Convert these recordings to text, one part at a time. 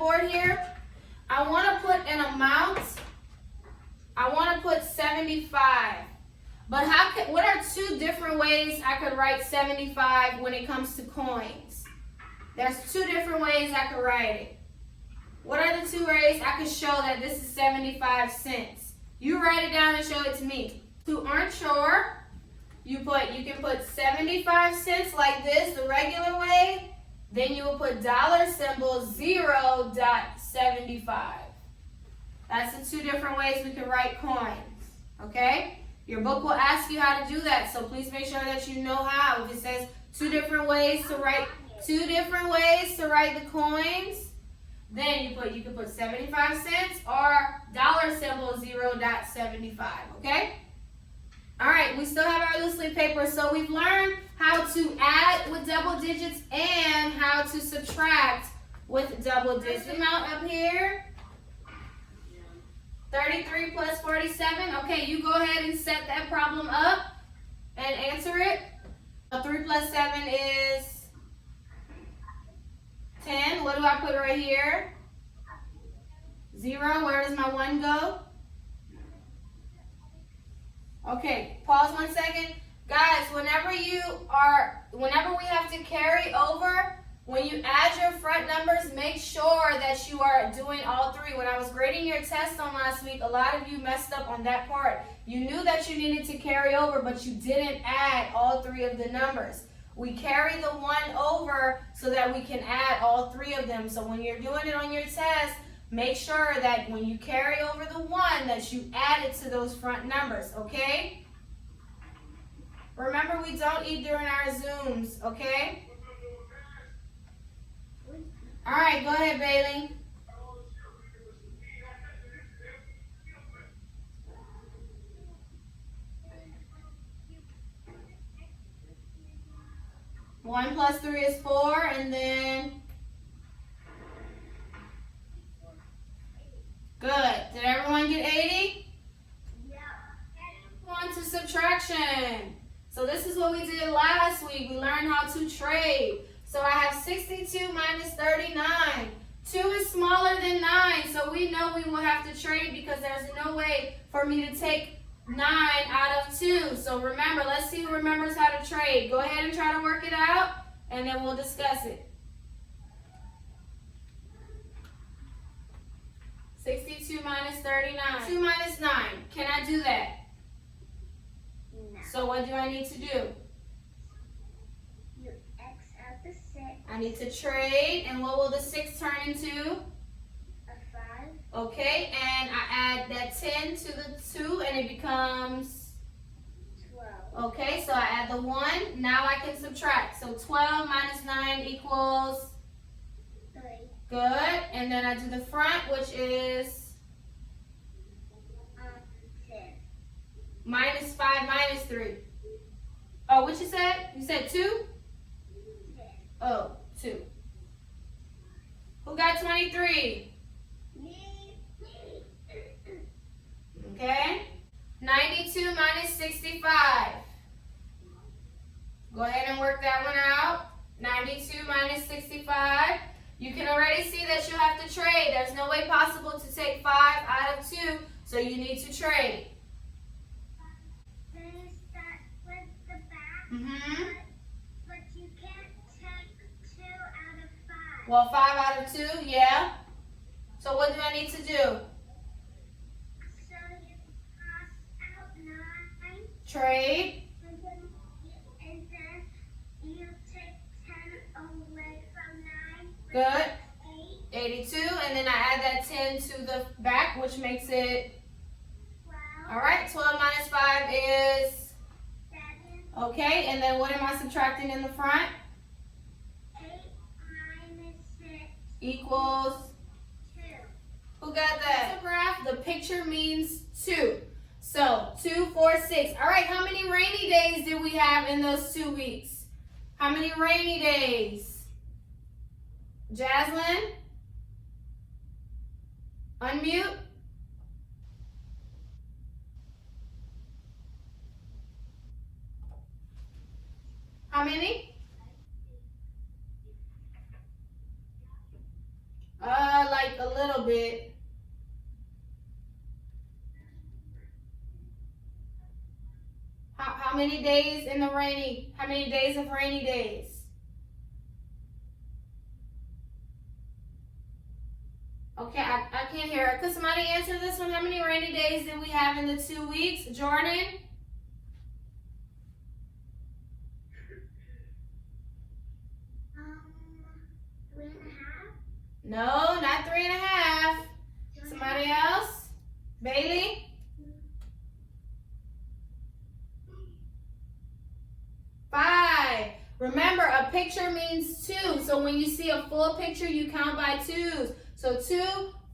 board here, I want to put an amount. I want to put 75. But what are two different ways I could write 75 when it comes to coins? There's two different ways I could write it. What are the two ways I could show that this is 75 cents? You write it down and show it to me. Who aren't sure, you can put 75 cents like this, the regular way. Then you will put dollar symbol 0.75. That's the two different ways we can write coins. Okay? Your book will ask you how to do that, so please make sure that you know how. If it says two different ways to write the coins, then you can put 75 cents or dollar symbol 0.75. Okay? All right, we still have our loose leaf paper, so we've learned how to add with double digits and how to subtract with double digits. Amount up here, 33 plus 47. Okay, you go ahead and set that problem up and answer it. 3 plus 7 is 10. What do I put right here? 0. Where does my 1 go? Okay, pause 1 second. Guys, whenever we have to carry over, when you add your front numbers, make sure that you are doing all three. When I was grading your test on last week, a lot of you messed up on that part. You knew that you needed to carry over, but you didn't add all three of the numbers. We carry the 1 over so that we can add all three of them. So when you're doing it on your test, make sure that when you carry over the 1, that you add it to those front numbers, okay? Remember, we don't eat during our Zooms, okay? All right, go ahead, Bailey. One plus 3 is 4, and then... Good. Did everyone get 80? Yeah. On to subtraction. So this is what we did last week. We learned how to trade. So I have 62 minus 39. 2 is smaller than 9, so we know we will have to trade because there's no way for me to take 9 out of 2. So remember, let's see who remembers how to trade. Go ahead and try to work it out, and then we'll discuss it. 62 minus 39. 2 minus 9. Can I do that? No. So what do I need to do? You X out the 6. I need to trade, and what will the 6 turn into? A 5. Okay, and I add that 10 to the 2, and it becomes 12. Okay, so I add the 1. Now I can subtract. So 12 minus 9 equals 3. Good. And then I do the front, which is 10. minus 5 minus 3. Oh, what you said? You said 2? 10. Oh, 2. Who got 23? Me. Okay. 92 minus 65. Go ahead and work that one out. 92 minus 65. You can already see that you have to trade. There's no way possible to take 5 out of 2, so you need to trade. Then you start with the back. Mm-hmm. But you can't take 2 out of 5. Well, 5 out of 2, yeah. So what do I need to do? So you cross out 9. Trade. And then you take 10 away from 9. Good. 8. 82, and then I add that 10 to the back, which makes it, 12. all right, 12 minus 5 is, 7. okay, and then what am I subtracting in the front? 8 minus 6. Equals, 2. who got that? Graph, the picture means 2. So, 2, 4, 6. All right, how many rainy days did we have in those 2 weeks? How many rainy days? Jaslyn? Unmute. How many? like a little bit. How many days in the rainy? How many days of rainy days? Okay, I can't hear it. Could somebody answer this one? How many rainy days did we have in the 2 weeks? Jordan? Three and a half. No, not 3.5. Somebody else? Bailey? Five. Remember, a picture means two. So when you see a full picture, you count by twos. So 2,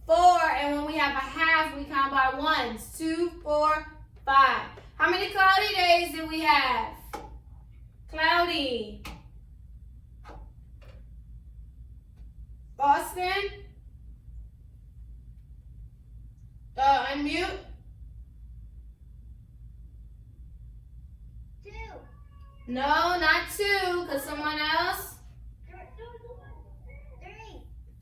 4, and when we have a half, we count by ones. 2, 4, 5. How many cloudy days did we have? Cloudy. Boston? Unmute. 2. No, not 2, because someone else.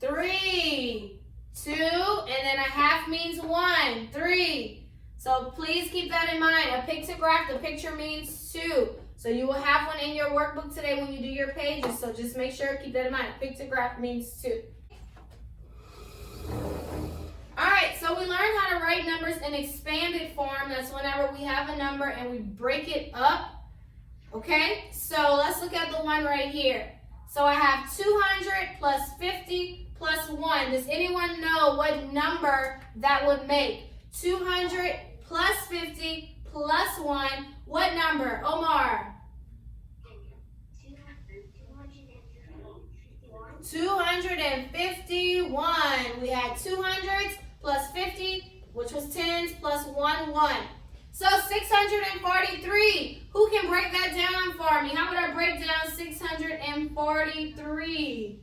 3. 3. 2, and then a half means 1. 3. So please keep that in mind. A pictograph, the picture means 2. So you will have one in your workbook today when you do your pages. So just make sure, keep that in mind. A pictograph means 2. Alright, so we learned how to write numbers in expanded form. That's whenever we have a number and we break it up. Okay, so let's look at the one right here. So I have 200 plus 50 plus 1. Does anyone know what number that would make? 200 plus 50 plus 1. What number? Omar. 251. We had 200s plus 50, which was 10s, plus 1, 1. So 643. Who can break that down for me? How would I break down 643?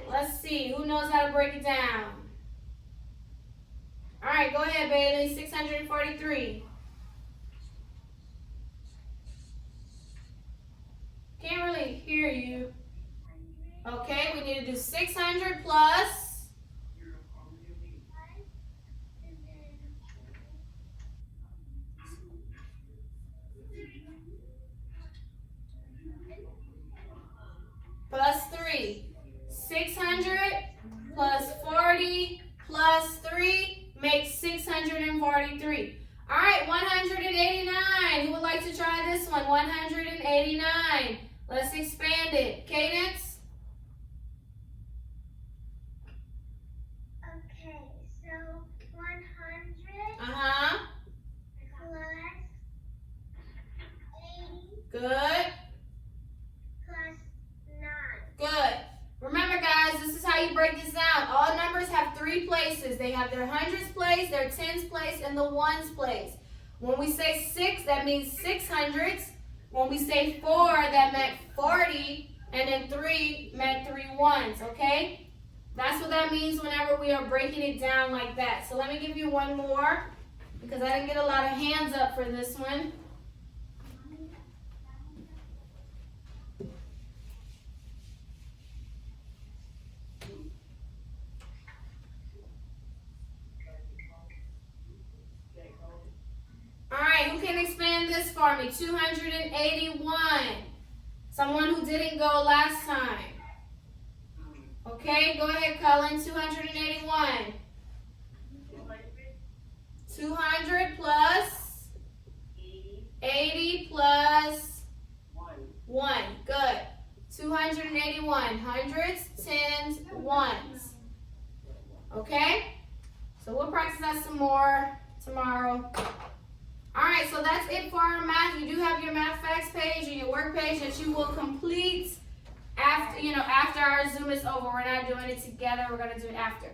Let's see. Who knows how to break it down? All right, go ahead, Bailey. 643. Can't really hear you. Okay, we need to do 600 plus. Plus 3. 600 plus 40 plus 3 makes 643. All right, 189. Who would like to try this one? 189. Let's expand it. Cadence? Okay, so 100 Uh-huh. plus 80 Good. plus 9. Good. Remember, guys, this is how you break this down. All numbers have 3 places. They have their hundreds place, their tens place, and the ones place. When we say 6, that means 600s. When we say 4, that meant 40. And then 3 meant 3 ones, okay? That's what that means whenever we are breaking it down like that. So let me give you one more, because I didn't get a lot of hands up for this one. All right, who can expand this for me? 281. Someone who didn't go last time. Okay, go ahead, Cullen. 281. 200 plus 80 plus 1. Good. 281. Hundreds, tens, ones. Okay? So we'll practice that some more tomorrow. Alright, so that's it for our math. You do have your math facts page and your work page that you will complete after our Zoom is over. We're not doing it together. We're going to do it after.